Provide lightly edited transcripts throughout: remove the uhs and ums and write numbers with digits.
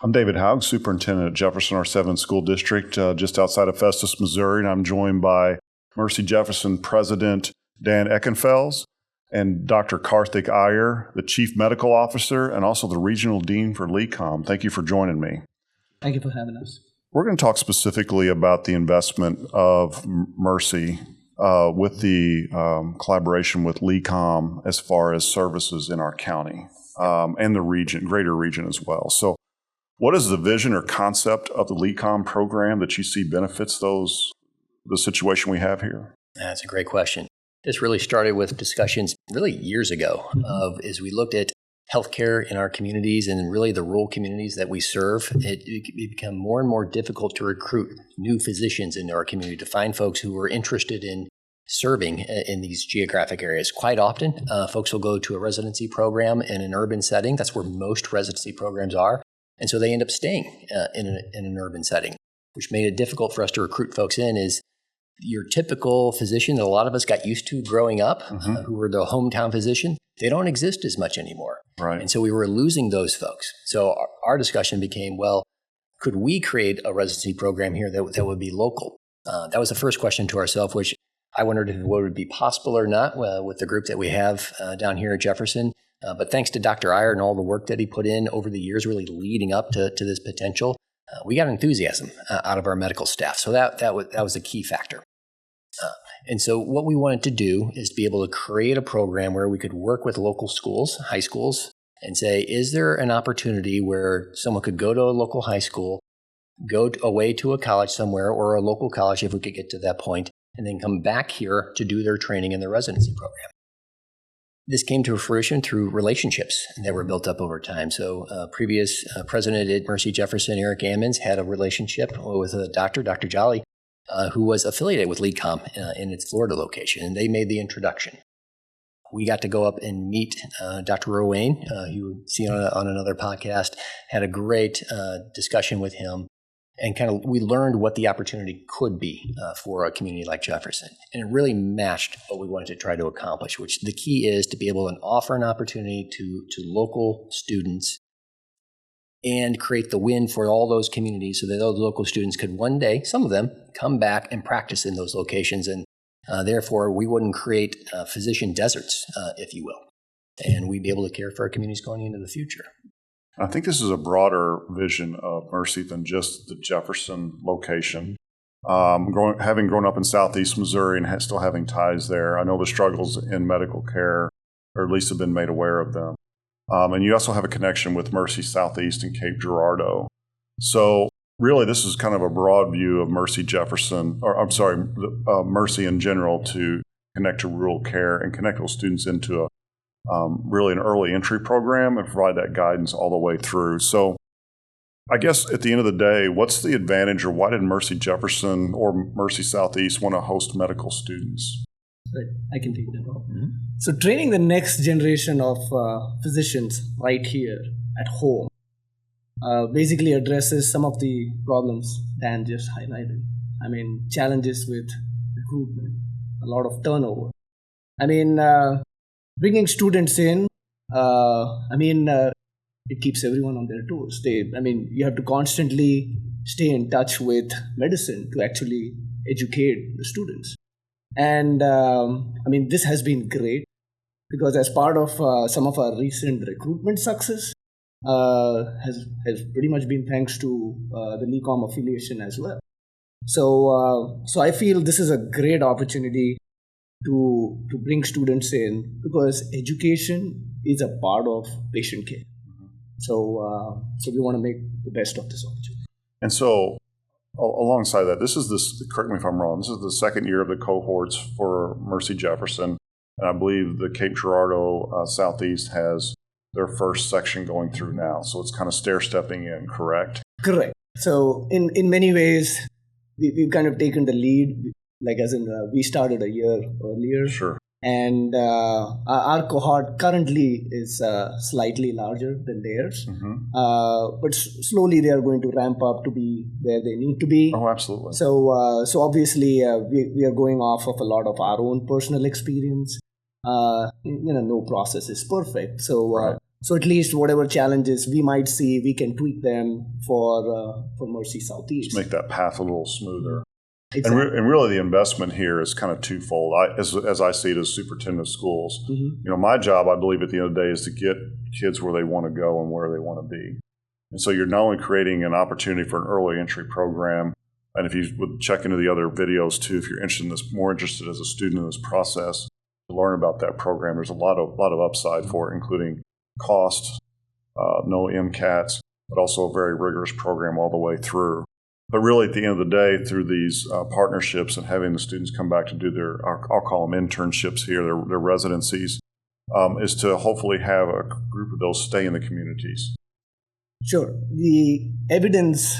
I'm David Haug, Superintendent at Jefferson R-VII School District, just outside of Festus, Missouri, and I'm joined by Mercy Jefferson President Dan Eckenfels and Dr. Karthik Iyer, the Chief Medical Officer and also the Regional Dean for LECOM. Thank you for joining me. Thank you for having us. We're going to talk specifically about the investment of Mercy with the collaboration with LECOM as far as services in our county and the region, greater region as well. So what is the vision or concept of the LECOM program that you see benefits the situation we have here? That's a great question. This really started with discussions really years ago as we looked at healthcare in our communities and really the rural communities that we serve. It became more and more difficult to recruit new physicians into our community, to find folks who were interested in serving in these geographic areas. Quite often, folks will go to a residency program in an urban setting. That's where most residency programs are. And so they end up staying in an urban setting, which made it difficult for us to recruit folks in. Is your typical physician that a lot of us got used to growing up, who were the hometown physician, they don't exist as much anymore. Right. And so we were losing those folks. So our discussion became, well, could we create a residency program here that would be local? That was the first question to ourselves, which I wondered if it would be possible or not with the group that we have down here at Jefferson. But thanks to Dr. Iyer and all the work that he put in over the years, really leading up to this potential, we got enthusiasm out of our medical staff. So that was a key factor. And so what we wanted to do is to be able to create a program where we could work with local schools, high schools, and say, is there an opportunity where someone could go to a local high school, go away to a college somewhere or a local college if we could get to that point, and then come back here to do their training in the residency program. This came to fruition through relationships that were built up over time. So previous president at Mercy Jefferson, Eric Ammons, had a relationship with a doctor, Dr. Jolly, who was affiliated with LECOM in its Florida location, and they made the introduction. We got to go up and meet Dr. Rowain, who you've seen on another podcast, had a great discussion with him, and we learned what the opportunity could be for a community like Jefferson. And it really matched what we wanted to try to accomplish, which the key is to be able to offer an opportunity to local students and create the win for all those communities so that those local students could one day, some of them, come back and practice in those locations. And therefore, we wouldn't create physician deserts, if you will. And we'd be able to care for our communities going into the future. I think this is a broader vision of Mercy than just the Jefferson location. Having grown up in Southeast Missouri and still having ties there, I know the struggles in medical care, or at least have been made aware of them. And you also have a connection with Mercy Southeast and Cape Girardeau. So really, this is kind of a broad view of Mercy Jefferson, Mercy in general, to connect to rural care and connect those students into really an early entry program and provide that guidance all the way through. So I guess at the end of the day, what's the advantage, or why did Mercy Jefferson or Mercy Southeast want to host medical students? Right. I can take that up. Mm-hmm. So training the next generation of physicians right here at home basically addresses some of the problems Dan just highlighted. I mean, challenges with recruitment, a lot of turnover. I mean, bringing students in, it keeps everyone on their toes. You have to constantly stay in touch with medicine to actually educate the students. And this has been great because as part of some of our recent recruitment success has pretty much been thanks to the LECOM affiliation as well. So I feel this is a great opportunity to bring students in because education is a part of patient care. So we want to make the best of this opportunity. And so alongside that, correct me if I'm wrong, this is the second year of the cohorts for Mercy Jefferson. And I believe the Cape Girardeau Southeast has their first section going through now. So it's kind of stair-stepping in, correct? Correct. So in many ways, we've kind of taken the lead, we started a year earlier. Sure. And our cohort currently is slightly larger than theirs. Mm-hmm. But slowly they are going to ramp up to be where they need to be. Oh, absolutely. So obviously we are going off of a lot of our own personal experience. No process is perfect. So right. So at least whatever challenges we might see, we can tweak them for Mercy Southeast. Just make that path a little smoother. Exactly. And really the investment here is kind of twofold. As I see it as superintendent of schools, my job, I believe at the end of the day, is to get kids where they want to go and where they want to be. And so you're not only creating an opportunity for an early entry program, and if you would check into the other videos too, if you're interested in this, more interested as a student in this process, to learn about that program, there's a lot of upside for it, including cost, no MCATs, but also a very rigorous program all the way through. But really, at the end of the day, through these partnerships and having the students come back to do their, I'll call them internships here, their residencies, is to hopefully have a group of those stay in the communities. Sure. The evidence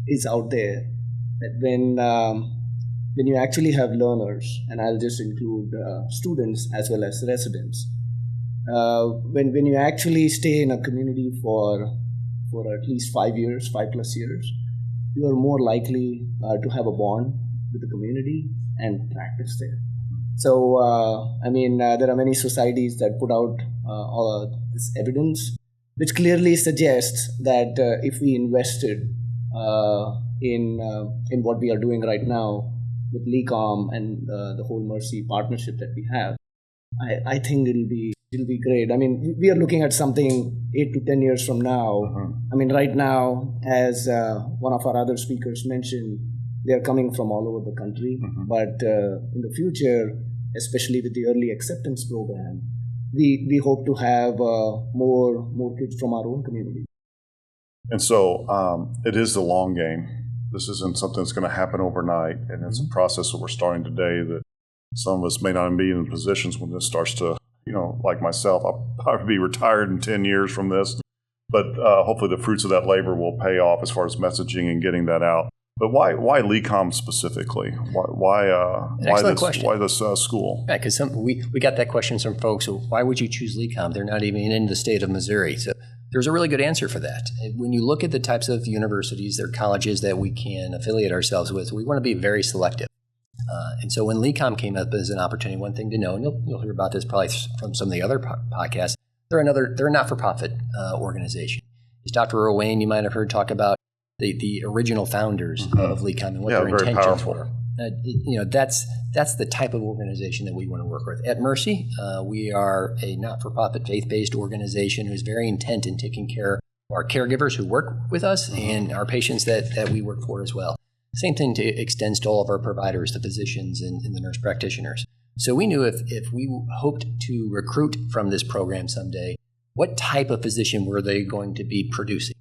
is out there that when you actually have learners, and I'll just include students as well as residents, when you actually stay in a community for at least 5 years, 5+ years, you are more likely to have a bond with the community and practice there. So, there are many societies that put out all this evidence, which clearly suggests that if we invested in what we are doing right now with LECOM and the whole Mercy partnership that we have, I think it'll be great. I mean, we are looking at something 8 to 10 years from now. I mean, right now, as one of our other speakers mentioned, they are coming from all over the country. But in the future, especially with the early acceptance program, we hope to have more kids from our own community. And so it is the long game. This isn't something that's going to happen overnight, and it's a process that we're starting today that some of us may not be in positions when this starts to, like myself, I'll probably be retired in 10 years from this, but hopefully the fruits of that labor will pay off as far as messaging and getting that out. But why LECOM specifically? Why this school? Yeah, because we got that question from folks. Why would you choose LECOM? They're not even in the state of Missouri. So there's a really good answer for that. When you look at the types of universities or colleges that we can affiliate ourselves with, we want to be very selective. And so when LECOM came up as an opportunity, one thing to know, and you'll hear about this probably from some of the other podcasts, they're a not-for-profit organization. As Dr. Earl Wayne, you might have heard talk about the original founders of LECOM and what their intentions were. That's the type of organization that we want to work with. At Mercy, we are a not-for-profit, faith-based organization who's very intent in taking care of our caregivers who work with us and our patients that we work for as well. Same thing extends to all of our providers, the physicians and the nurse practitioners. So we knew if we hoped to recruit from this program someday, what type of physician were they going to be producing?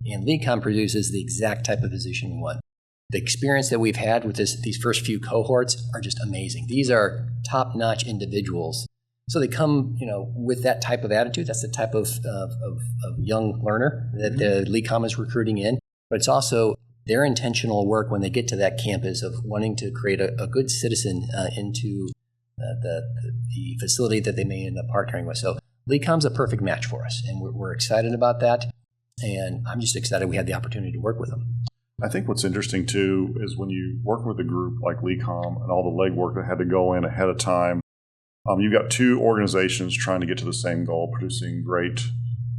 And LECOM produces the exact type of physician we want. The experience that we've had with these first few cohorts are just amazing. These are top-notch individuals. So they come, with that type of attitude. That's the type of young learner that the LECOM is recruiting in. But it's also their intentional work when they get to that campus of wanting to create a good citizen into the facility that they may end up partnering with. So LECOM's a perfect match for us, and we're excited about that. And I'm just excited we had the opportunity to work with them. I think what's interesting, too, is when you work with a group like LECOM and all the legwork that had to go in ahead of time, you've got two organizations trying to get to the same goal, producing great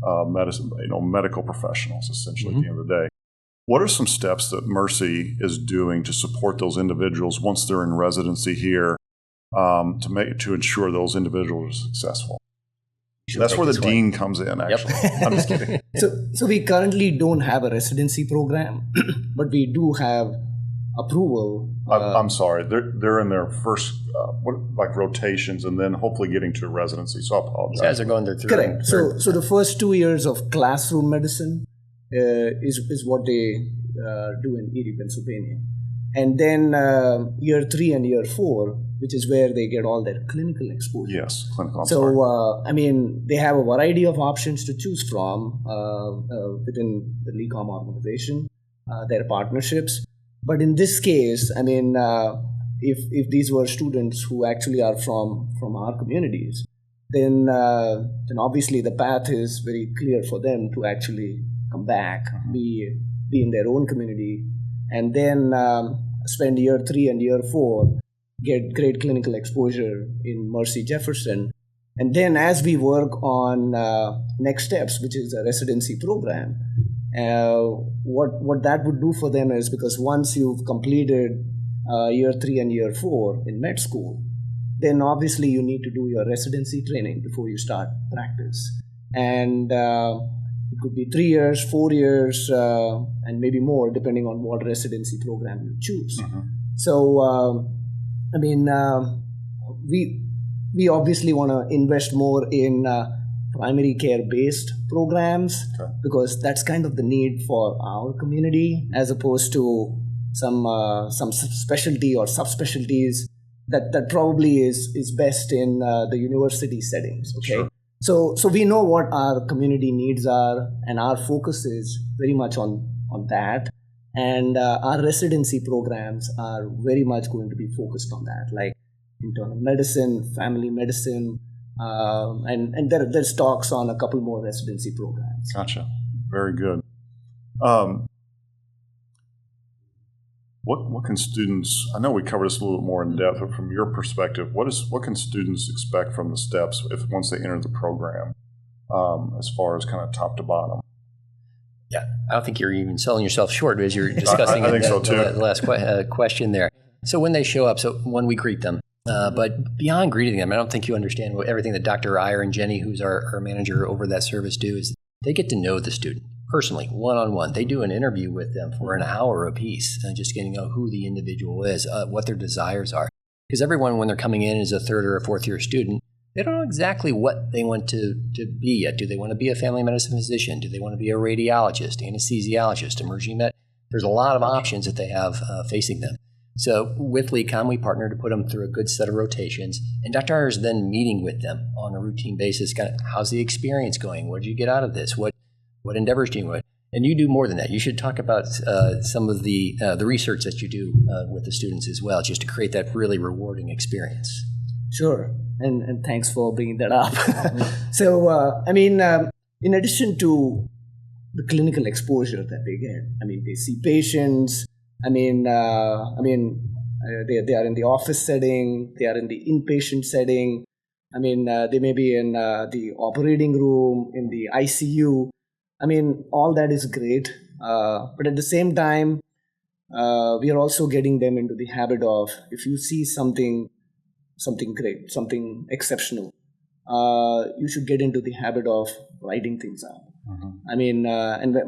medical professionals, essentially, at the end of the day. What are some steps that Mercy is doing to support those individuals once they're in residency here to ensure those individuals are successful? That's where the dean comes in, actually. Yep. I'm just kidding. So we currently don't have a residency program, but we do have approval. I'm sorry. They're in their first rotations and then hopefully getting to a residency. So I apologize. As they're going through. Correct. So the first 2 years of classroom medicine is what they do in Erie, Pennsylvania. And then year 3 and year 4, which is where they get all their clinical exposure. Yes, clinical. So, they have a variety of options to choose from within the LECOM organization, their partnerships. But in this case, if these were students who actually are from our communities, then obviously the path is very clear for them to actually come back, be in their own community, and then spend year 3 and year 4, get great clinical exposure in Mercy Jefferson, And then as we work on next steps, which is a residency program, what that would do for them is, because once you've completed year 3 and year 4 in med school, then obviously you need to do your residency training before you start practice. And it could be 3 years, 4 years, and maybe more, depending on what residency program you choose. So, we obviously want to invest more in primary care-based programs, because that's kind of the need for our community, as opposed to some specialty or subspecialties that probably is best in the university settings. Okay. Sure. So we know what our community needs are, and our focus is very much on that. And our residency programs are very much going to be focused on that, like internal medicine, family medicine, and there's talks on a couple more residency programs. Gotcha. Very good. What can students, I know we covered this a little bit more in depth, but from your perspective, what can students expect from the steps once they enter the program, as far as kind of top to bottom? Yeah, I don't think you're even selling yourself short as you're discussing I think so too. The last question there. So when they show up, so one, we greet them. But beyond greeting them, I don't think you understand everything that Dr. Iyer and Jenny, who's our manager over that service, do is they get to know the student personally, one-on-one. They do an interview with them for an hour apiece, just getting to know who the individual is, what their desires are. Because everyone, when they're coming in as a third or a fourth year student, they don't know exactly what they want to be yet. Do they want to be a family medicine physician? Do they want to be a radiologist, anesthesiologist, emerging med? There's a lot of options that they have facing them. So with LECOM, we partner to put them through a good set of rotations, and Dr. Iyer is then meeting with them on a routine basis. Kind of, how's the experience going? What did you get out of this? What endeavors do you want? And you do more than that. You should talk about some of the research that you do with the students as well, just to create that really rewarding experience. Sure, and thanks for bringing that up. So, in addition to the clinical exposure that they get, they see patients. They are in the office setting, they are in the inpatient setting. They may be in the operating room, in the ICU. All that is great. But at the same time, we are also getting them into the habit of, if you see something great, something exceptional, you should get into the habit of writing things out. And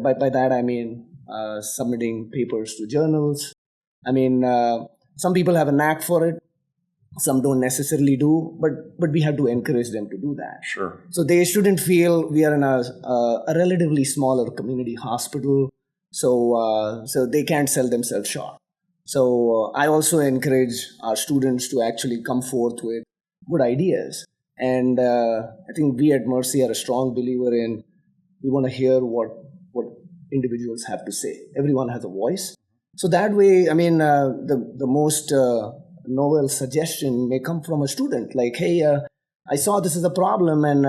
by that I mean submitting papers to journals. Some people have a knack for it, some don't necessarily do, but we have to encourage them to do that. Sure. So they shouldn't feel we are in a relatively smaller community hospital, so they can't sell themselves short. So I also encourage our students to actually come forth with good ideas. And I think we at Mercy are a strong believer in, we want to hear what individuals have to say. Everyone has a voice. So that way, the most novel suggestion may come from a student, like, hey, I saw this is a problem, and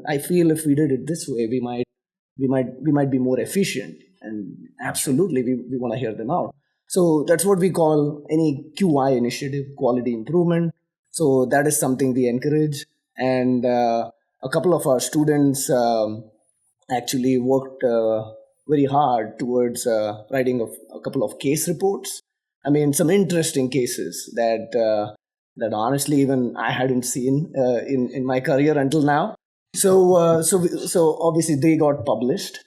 I feel if we did it this way, we might be more efficient. And absolutely, we want to hear them out. So that's what we call any QI initiative, quality improvement. So that is something we encourage. And a couple of our students actually worked very hard towards writing a couple of case reports. Some interesting cases that honestly even I hadn't seen in my career until now. So obviously they got published,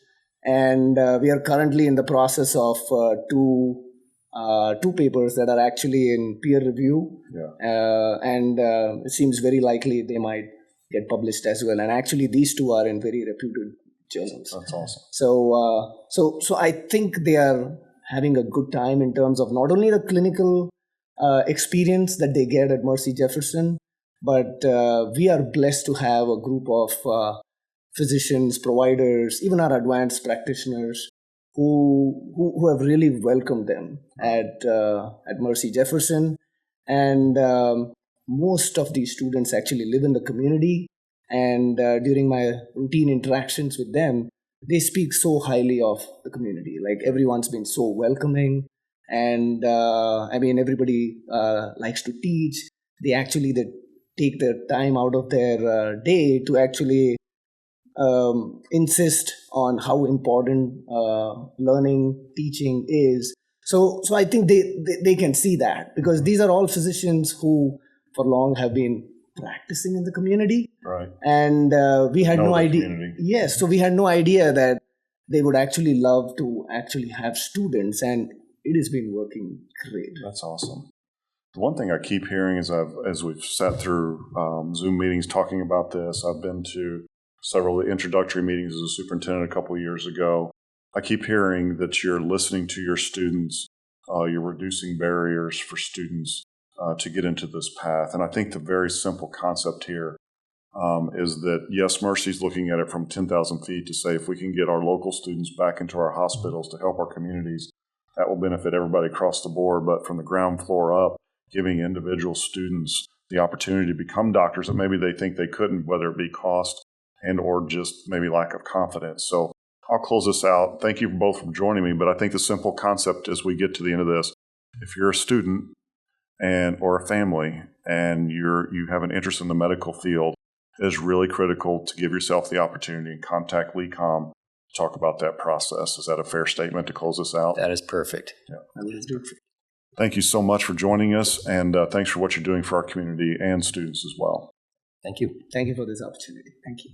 and we are currently in the process of two papers that are actually in peer review. Yeah. And it seems very likely they might get published as well. And actually these two are in very reputed journals. That's awesome. So I think they are having a good time in terms of not only the clinical experience that they get at Mercy Jefferson, but we are blessed to have a group of physicians, providers, even our advanced practitioners who have really welcomed them at Mercy Jefferson. And most of these students actually live in the community. And during my routine interactions with them, they speak so highly of the community. Like, everyone's been so welcoming. And everybody likes to teach. They actually, take the time out of their day to actually insist on how important learning, teaching is. So I think they can see that, because these are all physicians who for long have been practicing in the community. Right. And we had no idea. Community. Yes, so we had no idea that they would actually love to actually have students, and it has been working great. That's awesome. The one thing I keep hearing is as we've sat through Zoom meetings talking about this, I've been to several of the introductory meetings as a superintendent a couple of years ago. I keep hearing that you're listening to your students, you're reducing barriers for students to get into this path. And I think the very simple concept here is that, yes, Mercy's looking at it from 10,000 feet to say if we can get our local students back into our hospitals to help our communities, that will benefit everybody across the board. But from the ground floor up, giving individual students the opportunity to become doctors that maybe they think they couldn't, whether it be cost and or just maybe lack of confidence. So I'll close this out. Thank you both for joining me. But I think the simple concept as we get to the end of this, if you're a student or a family and you have an interest in the medical field, it is really critical to give yourself the opportunity and contact LECOM to talk about that process. Is that a fair statement to close this out? That is perfect. Yeah. Let's do it. Thank you so much for joining us, and thanks for what you're doing for our community and students as well. Thank you. Thank you for this opportunity. Thank you.